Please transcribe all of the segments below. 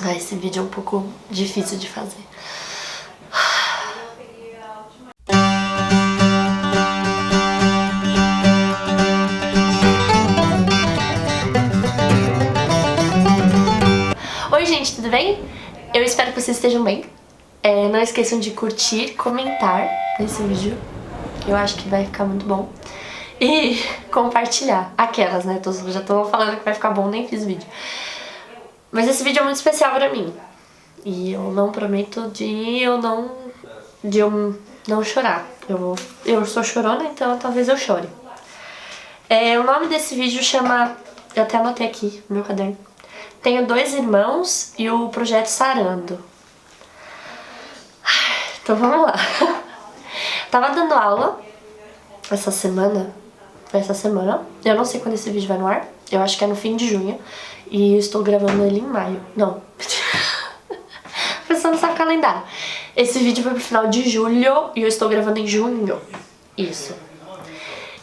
Esse vídeo é um pouco difícil de fazer. Oi gente, tudo bem? Eu espero que vocês estejam bem. Não esqueçam de curtir, comentar nesse vídeo, eu acho que vai ficar muito bom. E compartilhar. Aquelas, né? Já tô falando que vai ficar bom, nem fiz vídeo. Mas esse vídeo é muito especial pra mim. E eu não prometo de eu não chorar. Eu sou chorona, então talvez eu chore. O nome desse vídeo chama... Eu até anotei aqui no meu caderno. Tenho 2 irmãos e o projeto Sarando. Então vamos lá. Tava dando aula essa semana. Eu não sei quando esse vídeo vai no ar. Eu acho que é no fim de junho. E eu estou gravando ele em maio. Não. A pessoa não sabe o calendário. Esse vídeo foi pro final de julho e eu estou gravando em junho. Isso.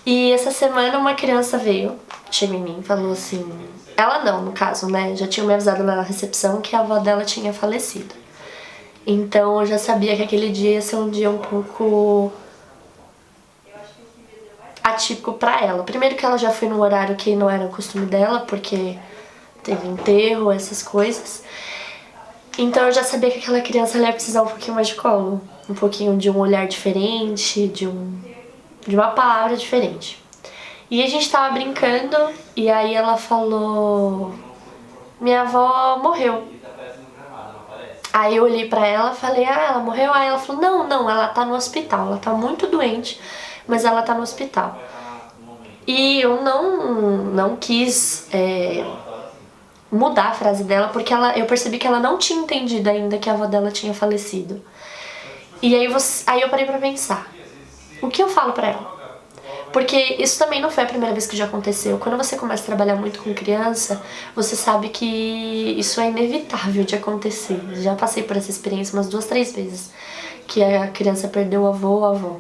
E essa semana uma criança chegou em mim e falou assim... Ela não, no caso, né? Já tinha me avisado na recepção que a avó dela tinha falecido. Então eu já sabia que aquele dia ia ser um dia um pouco... atípico pra ela. Primeiro que ela já foi no horário que não era o costume dela, porque teve enterro, essas coisas. Então eu já sabia que aquela criança ia precisar um pouquinho mais de colo. Um pouquinho de um olhar diferente, de uma palavra diferente. E a gente tava brincando e aí ela falou... Minha avó morreu. Aí eu olhei pra ela e falei, ela morreu? Aí ela falou, não, ela tá no hospital, ela tá muito doente, mas ela tá no hospital. E eu não quis mudar a frase dela, porque eu percebi que ela não tinha entendido ainda que a avó dela tinha falecido. E aí eu parei pra pensar, o que eu falo pra ela? Porque isso também não foi a primeira vez que já aconteceu. Quando você começa a trabalhar muito com criança, você sabe que isso é inevitável de acontecer. Já passei por essa experiência umas 2, 3 vezes, que a criança perdeu o avô ou a avó.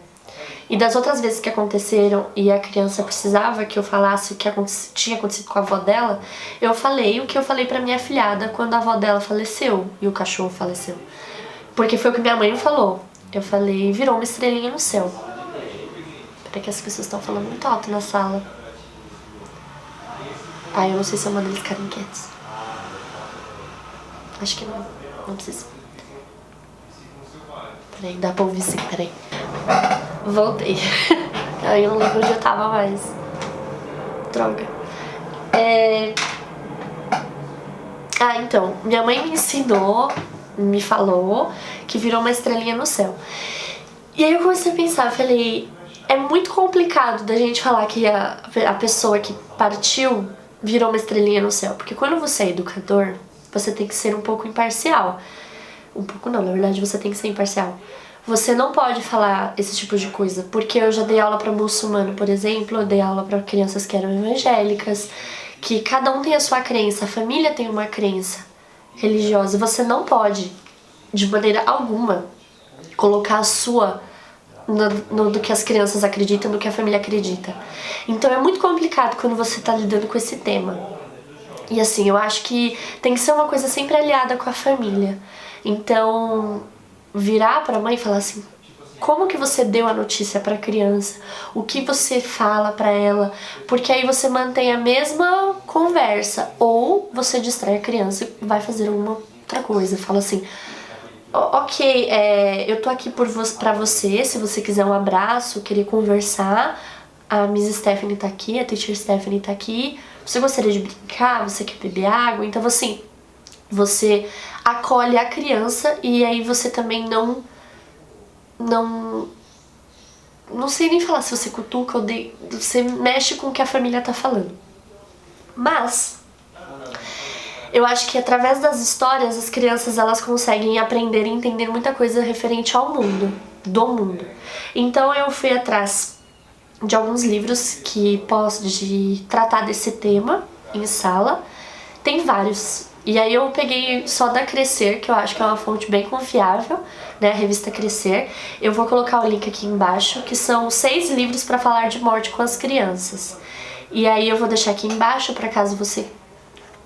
E das outras vezes que aconteceram e a criança precisava que eu falasse o que tinha acontecido com a avó dela, eu falei o que eu falei pra minha afilhada quando a avó dela faleceu e o cachorro faleceu. Porque foi o que minha mãe falou. Eu falei, virou uma estrelinha no céu. Peraí que as pessoas estão falando muito alto na sala. Eu não sei se eu mando eles ficarem quietos. Acho que não precisa. Peraí, dá pra ouvir sim, peraí. Voltei. Aí eu não lembro onde eu tava mais. Droga. Então, minha mãe me falou que virou uma estrelinha no céu. E aí eu comecei a pensar, eu falei, é muito complicado da gente falar que a pessoa que partiu virou uma estrelinha no céu. Porque quando você é educador, você tem que ser um pouco imparcial. Um pouco não, na verdade você tem que ser imparcial. Você não pode falar esse tipo de coisa, porque eu já dei aula para muçulmano, por exemplo, eu dei aula para crianças que eram evangélicas, que cada um tem a sua crença, a família tem uma crença religiosa. Você não pode, de maneira alguma, colocar a sua do que as crianças acreditam, do que a família acredita. Então é muito complicado quando você tá lidando com esse tema. E assim, eu acho que tem que ser uma coisa sempre aliada com a família. Então, virar pra mãe e falar assim, como que você deu a notícia pra criança? O que você fala pra ela? Porque aí você mantém a mesma conversa. Ou você distrai a criança e vai fazer alguma outra coisa. Fala assim, ok, eu tô aqui pra você, se você quiser um abraço, querer conversar. A Miss Stephanie tá aqui, a Teacher Stephanie tá aqui. Você gostaria de brincar? Você quer beber água? Então, assim, você acolhe a criança e aí você também não sei nem falar se você cutuca ou você mexe com o que a família tá falando. Mas eu acho que através das histórias as crianças elas conseguem aprender e entender muita coisa referente ao mundo, do mundo. Então eu fui atrás de alguns livros que de tratar desse tema em sala. Tem vários. E aí eu peguei só da Crescer, que eu acho que é uma fonte bem confiável, né, a revista Crescer. Eu vou colocar o link aqui embaixo, que são 6 livros para falar de morte com as crianças. E aí eu vou deixar aqui embaixo para caso você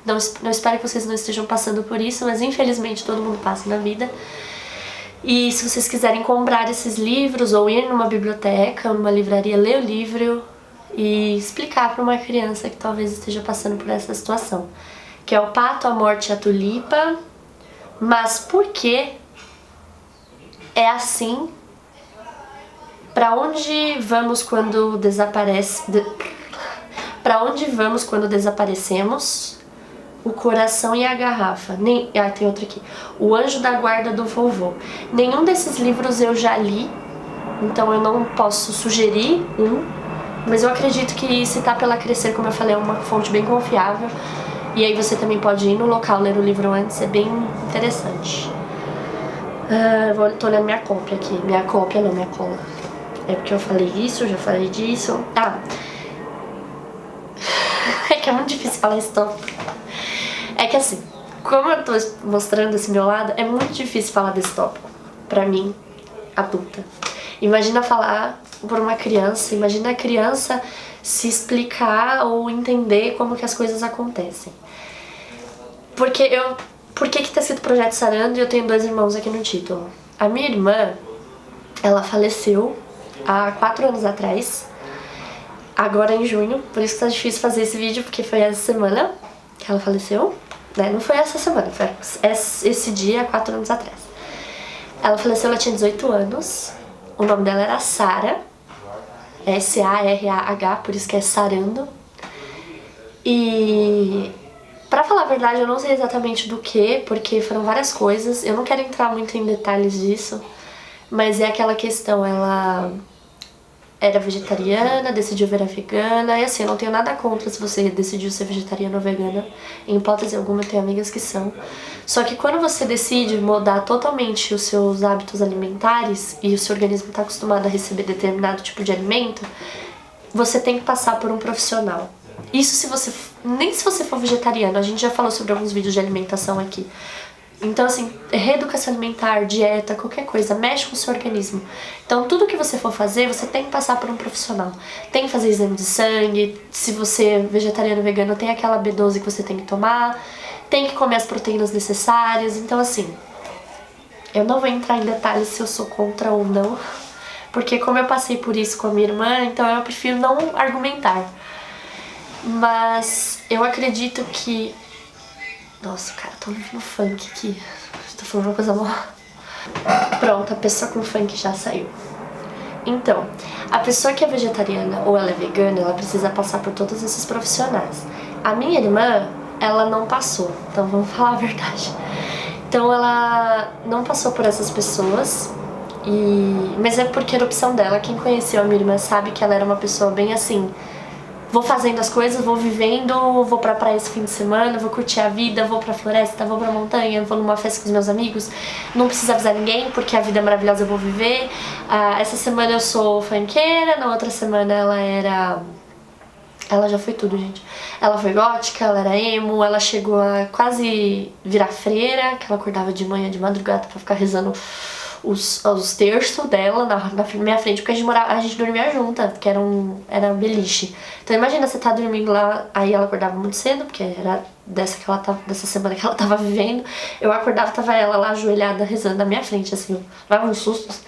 Não espero que vocês não estejam passando por isso, mas infelizmente todo mundo passa na vida. E se vocês quiserem comprar esses livros ou ir numa biblioteca, numa livraria, ler o livro e explicar para uma criança que talvez esteja passando por essa situação, que é O Pato, a Morte e a Tulipa. Mas por que é assim? Para onde vamos quando Para onde vamos quando desaparecemos? O Coração e a Garrafa. Tem outro aqui. O Anjo da Guarda do Vovô. Nenhum desses livros eu já li, então eu não posso sugerir mas eu acredito que se tá pela Crescer, como eu falei, é uma fonte bem confiável. E aí você também pode ir no local ler o livro antes, é bem interessante. Tô olhando minha cópia aqui. Minha cópia não, minha cola. É porque eu falei isso, já falei disso. É que é muito difícil falar esse tópico. É que assim, como eu tô mostrando esse meu lado, é muito difícil falar desse tópico pra mim, adulta. Imagina falar por uma criança, imagina a criança se explicar ou entender como que as coisas acontecem. Por que que tá escrito Projeto Sarando e eu tenho 2 irmãos aqui no título? A minha irmã, ela faleceu há 4 anos atrás, agora em junho, por isso que tá difícil fazer esse vídeo, porque foi essa semana que ela faleceu, né? Não foi essa semana, foi esse dia, 4 anos atrás. Ela faleceu, ela tinha 18 anos, o nome dela era Sara, S-A-R-A-H, por isso que é Sarando. E pra falar a verdade, eu não sei exatamente do que, porque foram várias coisas, eu não quero entrar muito em detalhes disso, mas é aquela questão, ela era vegetariana, decidiu virar vegana, e assim, eu não tenho nada contra se você decidiu ser vegetariana ou vegana, em hipótese alguma eu tenho amigas que são. Só que quando você decide mudar totalmente os seus hábitos alimentares e o seu organismo está acostumado a receber determinado tipo de alimento, você tem que passar por um profissional. Isso nem se você for vegetariano, a gente já falou sobre alguns vídeos de alimentação aqui. Então, assim, reeducação alimentar, dieta, qualquer coisa, mexe com o seu organismo. Então, tudo que você for fazer, você tem que passar por um profissional. Tem que fazer exame de sangue, se você é vegetariano ou vegano, tem aquela B12 que você tem que tomar, tem que comer as proteínas necessárias. Então, assim, eu não vou entrar em detalhes se eu sou contra ou não, porque como eu passei por isso com a minha irmã, então eu prefiro não argumentar. Mas eu acredito que... Nossa, cara, tô ouvindo funk aqui. Tô falando uma coisa boa. Pronto, a pessoa com funk já saiu. Então, a pessoa que é vegetariana ou ela é vegana, ela precisa passar por todos esses profissionais. A minha irmã, ela não passou, então vamos falar a verdade. Então ela não passou por essas pessoas, mas é porque era opção dela. Quem conheceu a minha irmã sabe que ela era uma pessoa bem assim... Vou fazendo as coisas, vou vivendo, vou pra praia esse fim de semana, vou curtir a vida, vou pra floresta, vou pra montanha, vou numa festa com os meus amigos, não preciso avisar ninguém porque a vida é maravilhosa, eu vou viver. Essa semana eu sou funkeira, na outra semana ela já foi tudo, gente. Ela foi gótica, ela era emo, ela chegou a quase virar freira, que ela acordava de manhã, de madrugada pra ficar rezando os terços dela na minha frente, porque a gente dormia junta, porque era beliche. Então imagina, você tá dormindo lá, aí ela acordava muito cedo, porque era dessa semana que ela tava vivendo, eu acordava, tava ela lá ajoelhada, rezando na minha frente, assim, dava uns sustos.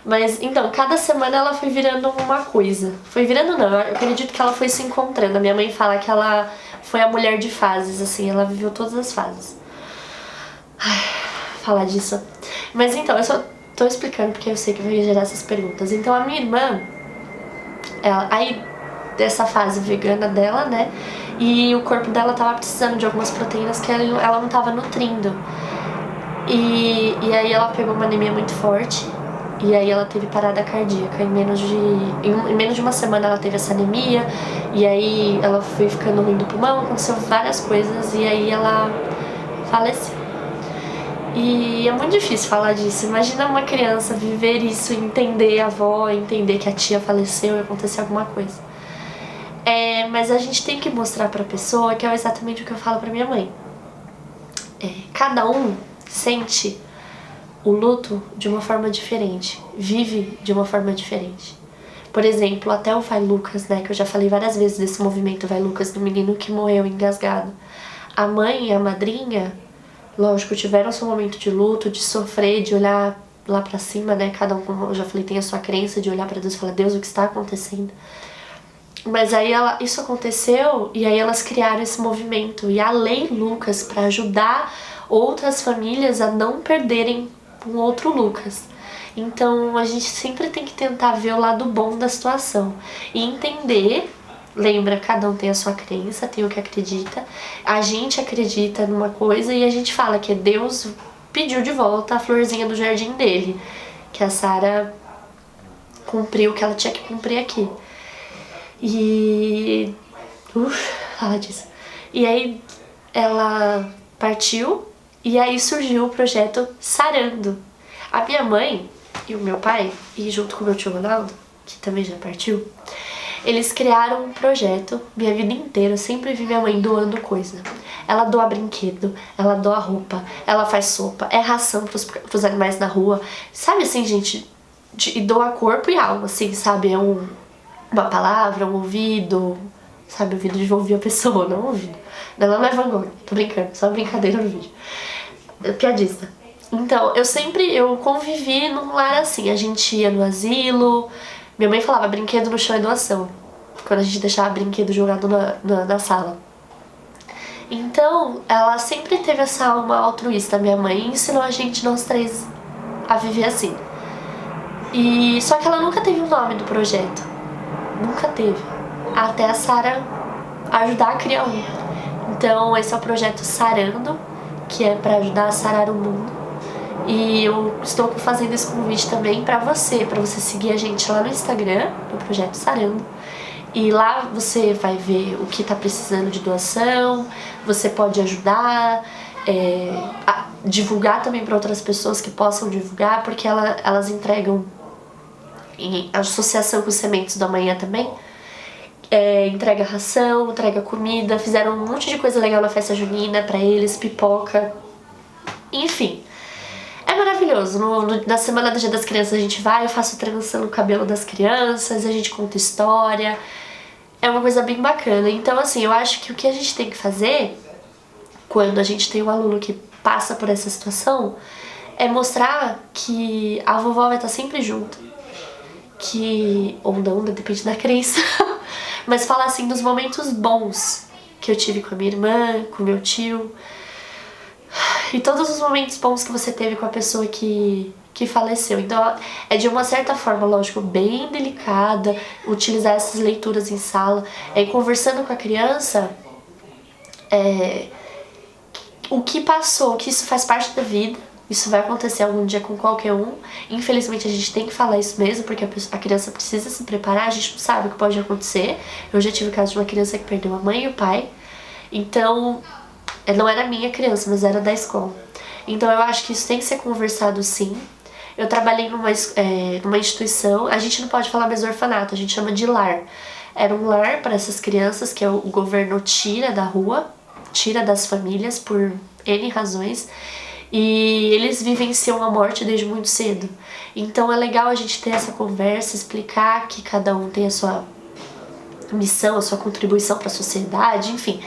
Mas, então, cada semana ela foi virando uma coisa. Foi virando não, eu acredito que ela foi se encontrando. A minha mãe fala que ela foi a mulher de fases, assim, ela viveu todas as fases. Ai, falar disso. Mas então, eu só tô explicando porque eu sei que vai gerar essas perguntas. Então a minha irmã, aí dessa fase vegana dela, né, e o corpo dela tava precisando de algumas proteínas que ela não tava nutrindo. E aí ela pegou uma anemia muito forte, e aí ela teve parada cardíaca. Em menos de uma semana ela teve essa anemia, e aí ela foi ficando ruim do pulmão, aconteceu várias coisas, e aí ela faleceu. E é muito difícil falar disso. Imagina uma criança viver isso, entender a avó, entender que a tia faleceu e aconteceu alguma coisa. Mas a gente tem que mostrar pra pessoa que é exatamente o que eu falo pra minha mãe. Cada um sente o luto de uma forma diferente, vive de uma forma diferente. Por exemplo, até o Vai Lucas, né, que eu já falei várias vezes desse movimento Vai Lucas, do menino que morreu engasgado. a mãe e a madrinha, lógico, tiveram seu momento de luto, de sofrer, de olhar lá pra cima, né? Cada um, como eu já falei, tem a sua crença de olhar pra Deus e falar: Deus, o que está acontecendo? Mas aí isso aconteceu e aí elas criaram esse movimento e a Lei Lucas para ajudar outras famílias a não perderem um outro Lucas. Então a gente sempre tem que tentar ver o lado bom da situação e entender. Lembra, cada um tem a sua crença, tem o que acredita. A gente acredita numa coisa e a gente fala que Deus pediu de volta a florzinha do jardim dele, que a Sara cumpriu o que ela tinha que cumprir aqui. E fala disso. E aí ela partiu e aí surgiu o projeto Sarando. A minha mãe e o meu pai, e junto com o meu tio Ronaldo, que também já partiu, eles criaram um projeto. Minha vida inteira eu sempre vi minha mãe doando coisa. Ela doa brinquedo, ela doa roupa, ela faz sopa, é ração pros animais na rua. Sabe assim, gente, e doa corpo e alma, assim, sabe? É uma palavra, um ouvido, sabe? O ouvido de ouvir a pessoa, não o ouvido. Ela não é Van Gogh, tô brincando, só brincadeira no vídeo. É piadista. Então, eu convivi num lar assim, a gente ia no asilo, minha mãe falava: brinquedo no chão é doação, quando a gente deixava brinquedo jogado na sala. Então, ela sempre teve essa alma altruísta, minha mãe, e ensinou a gente, nós três, a viver assim. E só que ela nunca teve o nome do projeto. Nunca teve. Até a Sara ajudar a criar um. Então esse é o projeto Sarando, que é para ajudar a sarar o mundo. E eu estou fazendo esse convite também para você seguir a gente lá no Instagram, no projeto Sarando. E lá você vai ver o que está precisando de doação, você pode ajudar, a divulgar também para outras pessoas que possam divulgar, porque elas entregam em associação com os Sementes do Amanhã também, entrega ração, entrega comida, fizeram um monte de coisa legal na festa junina pra eles, pipoca, enfim. É maravilhoso. Na semana do Dia das Crianças a gente vai, eu faço trança no cabelo das crianças, a gente conta história, é uma coisa bem bacana. Então assim, eu acho que o que a gente tem que fazer quando a gente tem um aluno que passa por essa situação é mostrar que a vovó vai estar sempre junto, ou não, depende da crença, mas falar assim dos momentos bons que eu tive com a minha irmã, com o meu tio, e todos os momentos bons que você teve com a pessoa que faleceu. Então é de uma certa forma, lógico, bem delicada utilizar essas leituras em sala, conversando com a criança, o que passou, que isso faz parte da vida. Isso vai acontecer algum dia com qualquer um. Infelizmente a gente tem que falar isso mesmo, porque a criança precisa se preparar, a gente não sabe o que pode acontecer. Eu já tive o caso de uma criança que perdeu a mãe e o pai. Então, não era minha criança, mas era da escola. Então eu acho que isso tem que ser conversado sim. Eu trabalhei numa instituição, a gente não pode falar mais orfanato, a gente chama de lar. Era um lar para essas crianças que o governo tira da rua, tira das famílias por N razões. E eles vivenciam a morte desde muito cedo. Então é legal a gente ter essa conversa, explicar que cada um tem a sua missão, a sua contribuição para a sociedade, enfim.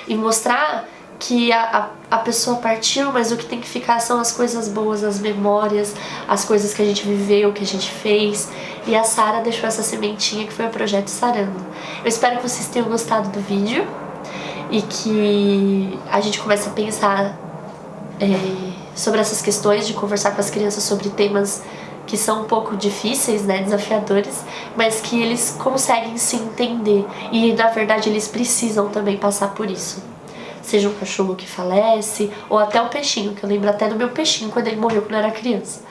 E mostrar que a pessoa partiu, mas o que tem que ficar são as coisas boas, as memórias, as coisas que a gente viveu, que a gente fez. E a Sara deixou essa sementinha que foi o projeto Sarando. Eu espero que vocês tenham gostado do vídeo e que a gente comece a pensar sobre essas questões, de conversar com as crianças sobre temas que são um pouco difíceis, né, desafiadores, mas que eles conseguem se entender e na verdade eles precisam também passar por isso. Seja um cachorro que falece ou até um peixinho, que eu lembro até do meu peixinho quando ele morreu quando eu era criança.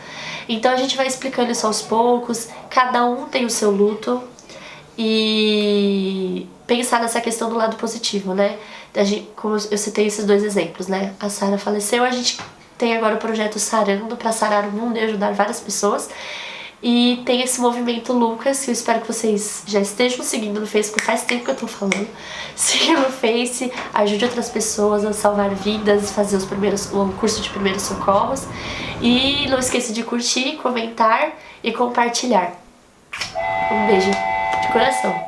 Então a gente vai explicando isso aos poucos, cada um tem o seu luto e pensar nessa questão do lado positivo, né? Como eu citei esses dois exemplos, né? A Sara faleceu, a gente tem agora o projeto Sarando para sarar o mundo e ajudar várias pessoas. E tem esse movimento Lucas, que eu espero que vocês já estejam seguindo no Facebook, faz tempo que eu tô falando. Siga no Face, ajude outras pessoas a salvar vidas, fazer o curso de primeiros socorros. E não esqueça de curtir, comentar e compartilhar. Um beijo de coração.